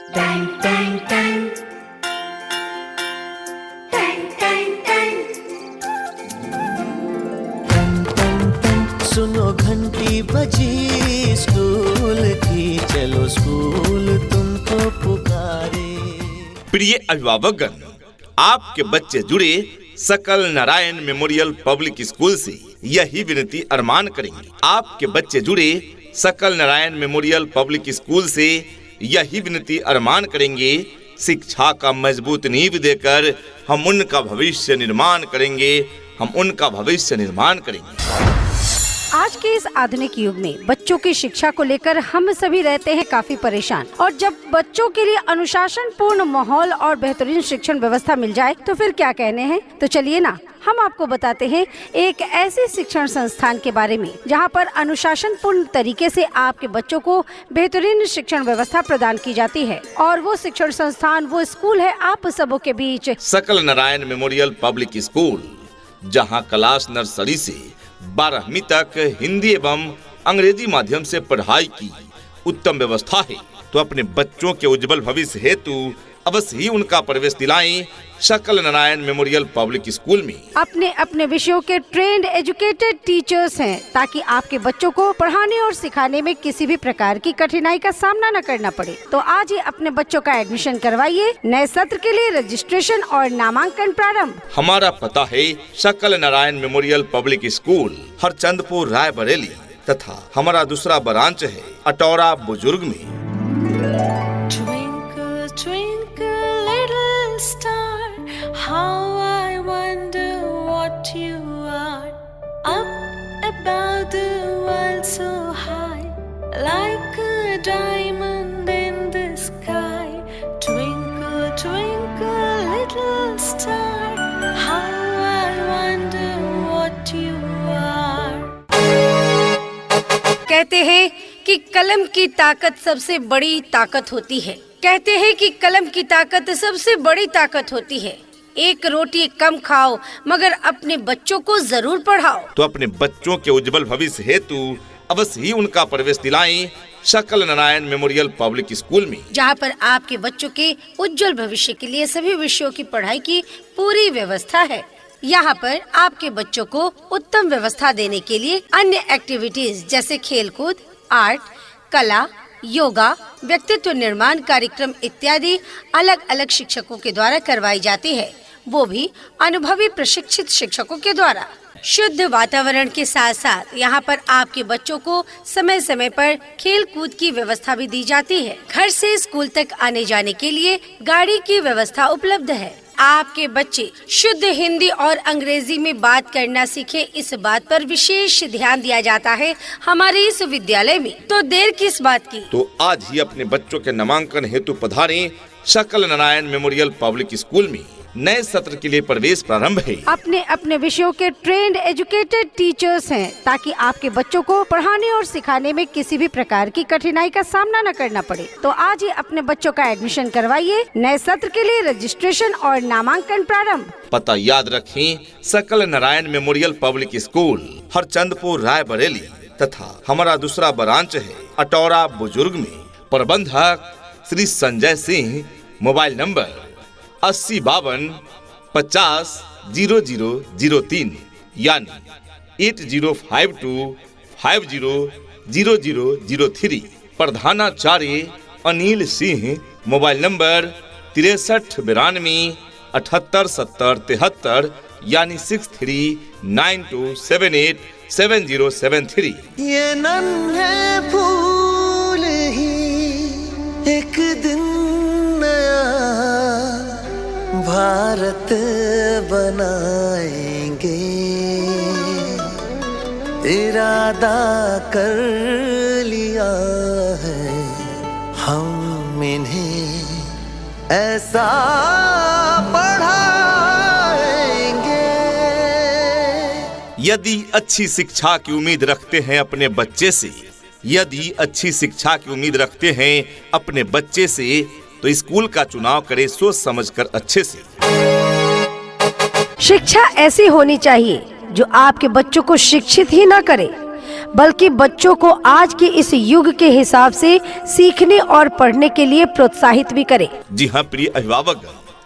Tang Tang Tang Tang Tang Tang. सुनो घंटी बजी स्कूल की, चलो स्कूल तुमको पुकारे। प्रिय अभिभावकगण, आपके बच्चे जुड़े सकल नारायण मेमोरियल पब्लिक स्कूल से यही विनती अरमान करेंगे। आपके बच्चे जुड़े सकल नारायण मेमोरियल पब्लिक स्कूल से यही विनती अरमान करेंगे, शिक्षा का मजबूत नींव देकर हम उनका भविष्य निर्माण करेंगे, हम उनका भविष्य निर्माण करेंगे। आज के इस आधुनिक युग में बच्चों की शिक्षा को लेकर हम सभी रहते हैं काफी परेशान, और जब बच्चों के लिए अनुशासन पूर्ण माहौल और बेहतरीन शिक्षण व्यवस्था मिल जाए तो फिर क्या कहने हैं। तो चलिए ना, हम आपको बताते हैं एक ऐसे शिक्षण संस्थान के बारे में जहां पर अनुशासन पूर्ण तरीके से आपके बच्चों को बेहतरीन शिक्षण व्यवस्था प्रदान की जाती है। और वो शिक्षण संस्थान, वो स्कूल है आप सबों के बीच सकल नारायण मेमोरियल पब्लिक स्कूल, जहां क्लास नर्सरी से 12वीं तक हिंदी एवं अंग्रेजी माध्यम से पढ़ाई की उत्तम व्यवस्था है। तो अपने बच्चों के उज्जवल भविष्य हेतु अवश्य ही उनका प्रवेश दिलाएं सकल नारायण मेमोरियल पब्लिक स्कूल में। अपने अपने विषयों के ट्रेंड एजुकेटेड टीचर्स हैं, ताकि आपके बच्चों को पढ़ाने और सिखाने में किसी भी प्रकार की कठिनाई का सामना न करना पड़े। तो आज ही अपने बच्चों का एडमिशन करवाइए। नए सत्र के लिए रजिस्ट्रेशन और नामांकन प्रारंभ। हमारा पता है सकल Narayan memorial public school, Harchandpur, Raebareli, तथा हमारा दूसरा ब्रांच है अटौरा, बुजुर्ग में। How I wonder what you are, up above the world so high, like a diamond in the sky. Twinkle, twinkle, little star, how I wonder what you are. कहते हैं कि कलम की ताकत सबसे बड़ी ताकत होती है। कहते हैं कि कलम की ताकत सबसे बड़ी ताकत होती है। एक रोटी कम खाओ, मगर अपने बच्चों को जरूर पढ़ाओ। तो अपने बच्चों के उज्जवल भविष्य हेतु अवश्य ही उनका प्रवेश दिलाएं सकल नारायण मेमोरियल पब्लिक स्कूल में, जहां पर आपके बच्चों के उज्जवल भविष्य के लिए सभी विषयों की पढ़ाई की पूरी व्यवस्था है। यहाँ पर आपके बच्चों को उत्तम व्यवस्था देने के लिए अन्य एक्टिविटीज जैसे खेलकूद, आर्ट, कला, योगा, व्यक्तित्व निर्माण कार्यक्रम इत्यादि अलग अलग शिक्षकों के द्वारा करवाई जाती है, वो भी अनुभवी प्रशिक्षित शिक्षकों के द्वारा। शुद्ध वातावरण के साथ साथ यहाँ पर आपके बच्चों को समय समय पर खेल कूद की व्यवस्था भी दी जाती है। घर से स्कूल तक आने जाने के लिए गाड़ी की व्यवस्था उपलब्ध है। आपके बच्चे शुद्ध हिंदी और अंग्रेजी में बात करना सीखे, इस बात पर विशेष ध्यान दिया जाता है हमारे इस विद्यालय में। तो देर किस बात की, तो आज ही अपने बच्चों के नामांकन हेतु पधारें सकल नारायण मेमोरियल पब्लिक स्कूल में। नए सत्र के लिए प्रवेश प्रारंभ है। अपने अपने विषयों के ट्रेंड एजुकेटेड टीचर्स हैं, ताकि आपके बच्चों को पढ़ाने और सिखाने में किसी भी प्रकार की कठिनाई का सामना न करना पड़े। तो आज ही अपने बच्चों का एडमिशन करवाइए। नए सत्र के लिए रजिस्ट्रेशन और नामांकन प्रारंभ। पता याद रखें, सकल Narayan memorial public school, Harchandpur, Raebareli, तथा हमारा दूसरा ब्रांच है अटौरा, बुजुर्ग में। प्रबंधक श्री संजय सिंह। मोबाइल नंबर 8052500003 यानी 8052500003। प्रधानाचार्य अनिल सिंह। मोबाइल नंबर 6392787073 यानी 6392787073। ये नन्हे फूल ही एक दिन नया भारत बनाएंगे, इरादा कर लिया है हम इन्हें ऐसा पढ़ाएंगे। यदि अच्छी शिक्षा की उम्मीद रखते हैं अपने बच्चे से, यदि अच्छी शिक्षा की उम्मीद रखते हैं अपने बच्चे से, तो स्कूल का चुनाव करें सोच समझकर अच्छे से। शिक्षा ऐसी होनी चाहिए जो आपके बच्चों को शिक्षित ही न करे, बल्कि बच्चों को आज के इस युग के हिसाब से सीखने और पढ़ने के लिए प्रोत्साहित भी करें। जी हाँ प्रिय अभिभावक,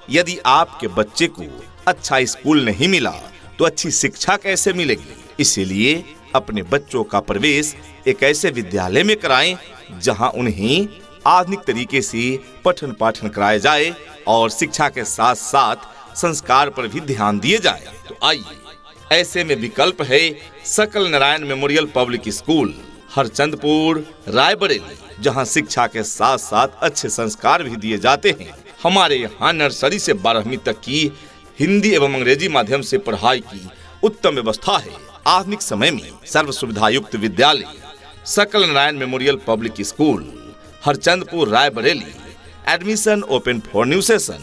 यदि आपके बच्चे को अच्छा स्कूल नहीं मिला तो अच्छी शिक्षा कैसे मिलेगी? इसीलिए अपने बच्चों का प्रवेश एक ऐसे विद्यालय में कराएं जहां उन्हें आधुनिक तरीके से पठन पाठन कराया जाए और शिक्षा के साथ साथ संस्कार पर भी ध्यान दिए जाए। तो आइए, ऐसे में विकल्प है सकल Narayan memorial public school, Harchandpur, Raebareli, जहां शिक्षा के साथ साथ अच्छे संस्कार भी दिए जाते हैं। हमारे यहाँ नर्सरी से 12वीं तक की हिंदी एवं अंग्रेजी माध्यम से पढ़ाई की उत्तम व्यवस्था है। आधुनिक समय में सर्व सुविधा युक्त विद्यालय सकल Narayan memorial public school, Harchandpur, Raebareli. Admission open for new session.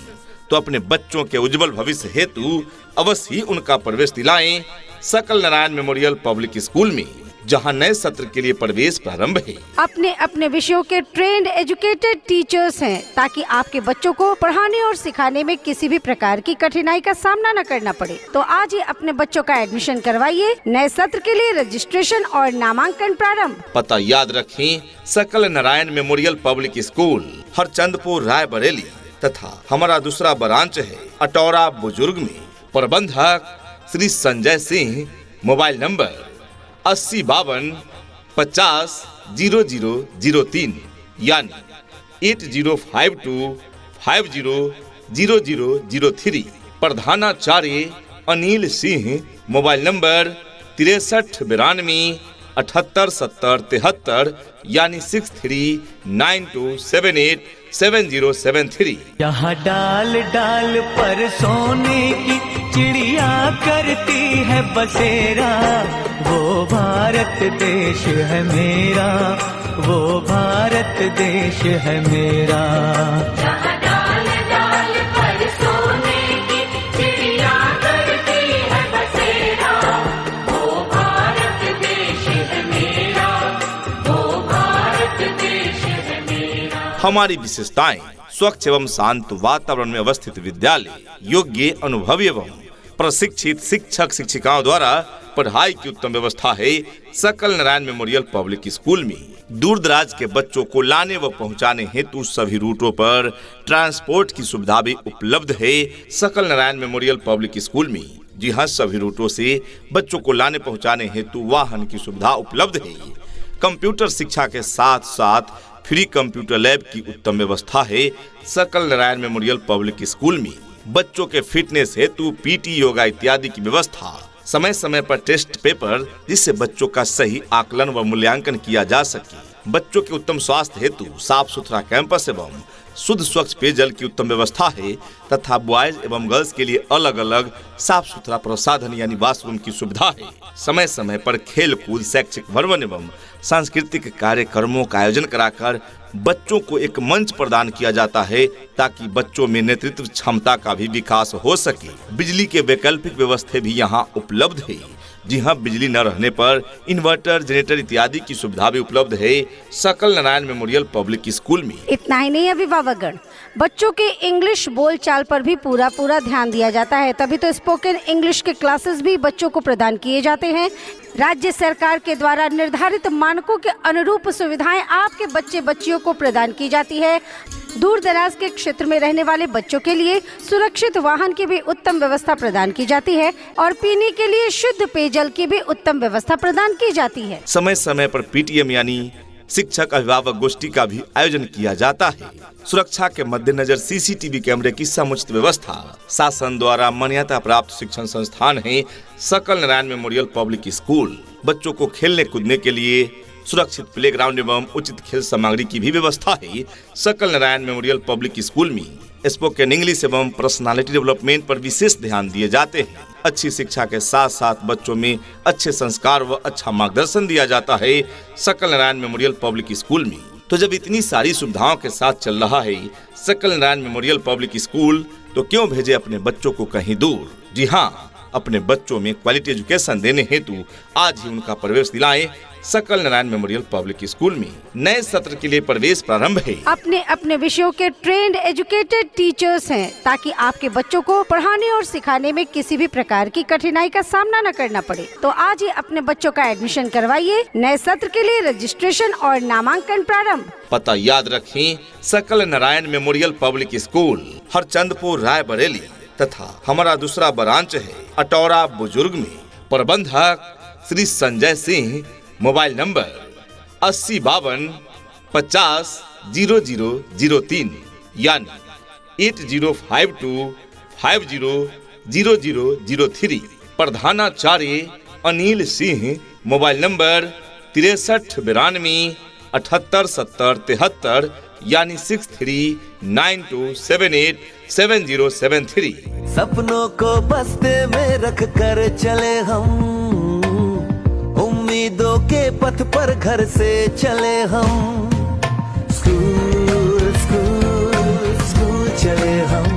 तो अपने बच्चों के उज्जवल भविष्य हेतु अवश्य ही उनका प्रवेश दिलाएं सकल नारायण मेमोरियल पब्लिक स्कूल में, जहां नए सत्र के लिए प्रवेश प्रारंभ है। अपने अपने विषयों के ट्रेंड एजुकेटेड टीचर्स हैं, ताकि आपके बच्चों को पढ़ाने और सिखाने में किसी भी प्रकार की कठिनाई का सामना न करना पड़े। तो आज ही अपने बच्चों का एडमिशन करवाइए। नए सत्र के लिए रजिस्ट्रेशन और नामांकन प्रारंभ। पता याद रखें, सकल Narayan memorial public school, Harchandpur, Raebareli. तथा हमारा दूसरा ब्रांच है अटौरा बुजुर्ग में। प्रबंधक श्री संजय सिंह। मोबाइल नंबर 8052500003 यानी 8052500003। प्रधानाचार्य अनिल सिंह। मोबाइल नंबर 6392787073 यानी 6392787073। यहाँ डाल डाल पर सोने की चिड़िया करती है बसेरा, वो भारत देश है मेरा, वो भारत देश है मेरा। जहाँ डाल डाल पर सोने की चिड़िया करती है बसेरा, वो भारत देश है मेरा, वो भारत देश है मेरा। हमारी विशेषताएं: स्वच्छ एवं शांत वातावरण में अवस्थित विद्यालय, योग्य, अनुभवी एवं प्रशिक्षित शिक्षक शिक्षिकाओं द्वारा पढ़ाई की उत्तम व्यवस्था है सकल नारायण मेमोरियल पब्लिक स्कूल में। दूर दराज के बच्चों को लाने व पहुंचाने हेतु सभी रूटों पर ट्रांसपोर्ट की सुविधा भी उपलब्ध है सकल नारायण मेमोरियल पब्लिक स्कूल में। जी हाँ, सभी रूटों से बच्चों को लाने पहुंचाने हेतु वाहन की सुविधा उपलब्ध है। कंप्यूटर शिक्षा के साथ साथ फ्री कंप्यूटर लैब की उत्तम व्यवस्था है सकल नारायण मेमोरियल पब्लिक स्कूल में। बच्चों के फिटनेस हेतु पीटी, योगा इत्यादि की व्यवस्था। समय समय पर टेस्ट पेपर, जिससे बच्चों का सही आकलन व मूल्यांकन किया जा सके। बच्चों के उत्तम स्वास्थ्य हेतु साफ सुथरा कैंपस एवं शुद्ध स्वच्छ पेयजल की उत्तम व्यवस्था है तथा बॉयज एवं गर्ल्स के लिए अलग अलग साफ सुथरा प्रसाधन यानी वॉशरूम की सुविधा है। समय समय पर खेल कूद, शैक्षिक भ्रमण एवं सांस्कृतिक कार्यक्रमों का आयोजन कराकर बच्चों को एक मंच प्रदान किया जाता है ताकि बच्चों में नेतृत्व क्षमता का भी विकास हो सके। बिजली के वैकल्पिक व्यवस्था भी यहाँ उपलब्ध है। जी हाँ, बिजली न रहने पर इन्वर्टर, जनरेटर इत्यादि की सुविधा भी उपलब्ध है सकल नारायण मेमोरियल पब्लिक स्कूल में। इतना ही नहीं अभिभावकगण, बच्चों के इंग्लिश बोलचाल पर भी पूरा ध्यान दिया जाता है। तभी तो स्पोकन इंग्लिश के क्लासेस भी बच्चों को प्रदान किए जाते हैं। राज्य सरकार के द्वारा निर्धारित मानकों के अनुरूप सुविधाएं आपके बच्चे बच्चियों को प्रदान की जाती है। दूर दराज के क्षेत्र में रहने वाले बच्चों के लिए सुरक्षित वाहन की भी उत्तम व्यवस्था प्रदान की जाती है और पीने के लिए शुद्ध पेयजल की भी उत्तम व्यवस्था प्रदान की जाती है। समय समय पर पीटीएम यानी शिक्षक अभिभावक गोष्ठी का भी आयोजन किया जाता है। सुरक्षा के मद्देनजर सीसीटीवी कैमरे की समुचित व्यवस्था। शासन द्वारा मान्यता प्राप्त शिक्षण संस्थान है सकल नारायण मेमोरियल पब्लिक स्कूल। बच्चों को खेलने कूदने के लिए सुरक्षित प्लेग्राउंड एवं उचित खेल सामग्री की भी व्यवस्था है सकल नारायण मेमोरियल पब्लिक स्कूल में। स्पोकन इंग्लिश एवं पर्सनालिटी डेवलपमेंट पर विशेष ध्यान दिए जाते हैं। अच्छी शिक्षा के साथ साथ बच्चों में अच्छे संस्कार व अच्छा मार्गदर्शन दिया जाता है सकल नारायण मेमोरियल पब्लिक स्कूल में। तो जब इतनी सारी सुविधाओं के साथ चल रहा है सकल नारायण मेमोरियल पब्लिक स्कूल, तो क्यों भेजे अपने बच्चों को कहीं दूर। जी हाँ, अपने बच्चों में क्वालिटी एजुकेशन देने हेतु आज ही उनका प्रवेश दिलाएं सकल नारायण मेमोरियल पब्लिक स्कूल में। नए सत्र के लिए प्रवेश प्रारंभ है। अपने अपने विषयों के ट्रेंड एजुकेटेड टीचर्स हैं ताकि आपके बच्चों को पढ़ाने और सिखाने में किसी भी प्रकार की कठिनाई का सामना न करना पड़े। तो आज ही अपने बच्चों का एडमिशन करवाइए। नए सत्र के लिए रजिस्ट्रेशन और नामांकन प्रारंभ। पता याद रखें, सकल Narayan memorial public school, Harchandpur, Raebareli तथा हमारा दूसरा ब्रांच है अटौरा बुजुर्ग में। प्रबंधक श्री संजय सिंह। मोबाइल नंबर 8052500003 यानी 8052500003। प्रधानाचार्य अनिल सिंह। मोबाइल नंबर 6392787073 यानी 6392787073। सपनों को बस्ते में रख कर चले हम, उम्मीदों के पथ पर घर से चले हम, स्कूल स्कूल स्कूल चले हम।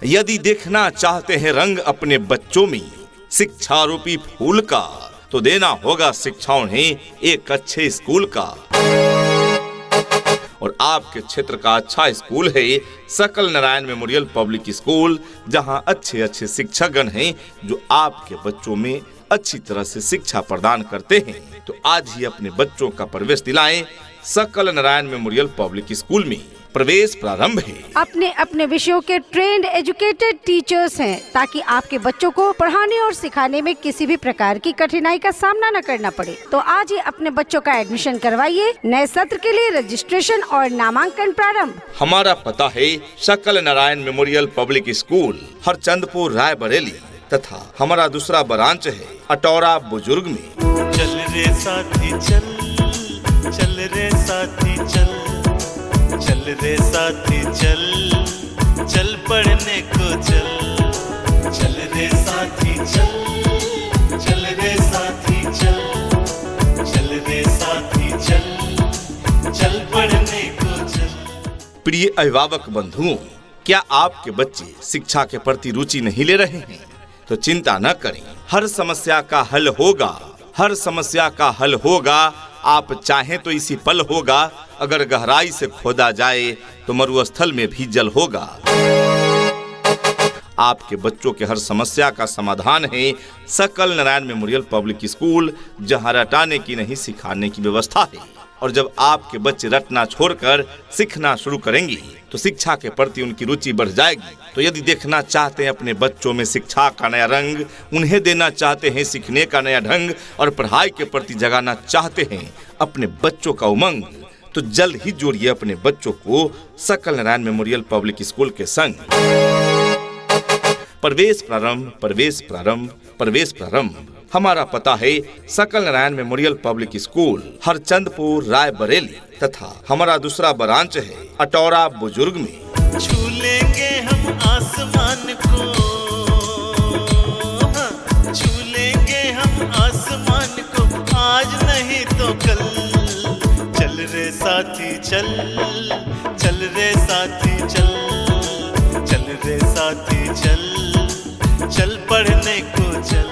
यदि देखना चाहते हैं रंग अपने बच्चों में शिक्षा रूपी फूल का, तो देना होगा शिक्षा उन्हें एक अच्छे स्कूल का। और आपके क्षेत्र का अच्छा स्कूल है सकल नारायण मेमोरियल पब्लिक स्कूल, जहां अच्छे अच्छे शिक्षकगण हैं जो आपके बच्चों में अच्छी तरह से शिक्षा प्रदान करते हैं। तो आज ही अपने बच्चों का प्रवेश दिलाएं सकल नारायण मेमोरियल पब्लिक स्कूल में। प्रवेश प्रारंभ है। अपने अपने विषयों के ट्रेंड एजुकेटेड टीचर्स हैं ताकि आपके बच्चों को पढ़ाने और सिखाने में किसी भी प्रकार की कठिनाई का सामना न करना पड़े। तो आज ही अपने बच्चों का एडमिशन करवाइए। नए सत्र के लिए रजिस्ट्रेशन और नामांकन प्रारंभ। हमारा पता है सकल Narayan memorial public school, Harchandpur, Raebareli तथा हमारा दूसरा ब्रांच है अटौरा बुजुर्ग में। चल रे साथी चल, चल रे साथी चल, चल रे साथी चल, चल पढ़ने को चल, चल रे साथी चल, चल रे साथी चल, चल रे साथी चल, चल पढ़ने को चल। प्रिय अभिभावक बंधुओं, क्या आपके बच्चे शिक्षा के प्रति रुचि नहीं ले रहे हैं? तो चिंता न करें, हर समस्या का हल होगा, हर समस्या का हल होगा। आप चाहें तो इसी पल होगा, अगर गहराई से खोदा जाए तो मरुस्थल में भी जल होगा। आपके बच्चों के हर समस्या का समाधान है सकल नारायण मेमोरियल पब्लिक स्कूल, जहां रटाने की नहीं सिखाने की व्यवस्था है। और जब आपके बच्चे रटना छोड़कर सीखना शुरू करेंगे तो शिक्षा के प्रति उनकी रुचि बढ़ जाएगी। तो यदि देखना चाहते हैं अपने बच्चों में शिक्षा का नया रंग, उन्हें देना चाहते हैं सीखने का नया ढंग और पढ़ाई के प्रति जगाना चाहते हैं अपने बच्चों का उमंग, तो जल्द ही जोड़िए अपने बच्चों को सकल नारायण मेमोरियल पब्लिक स्कूल के संग। प्रवेश प्रारंभ, प्रवेश प्रारंभ, प्रवेश प्रारंभ। हमारा पता है सकल Narayan memorial public school, Harchandpur, Raebareli तथा हमारा दूसरा ब्रांच है अटौरा बुजुर्ग में। छू लेंगे हम आसमान को, छू लेंगे हम आसमान को, आज नहीं तो कल। चल रे साथी चल, चल रे साथी चल, चल रे साथी चल, चल पढ़ने को चल।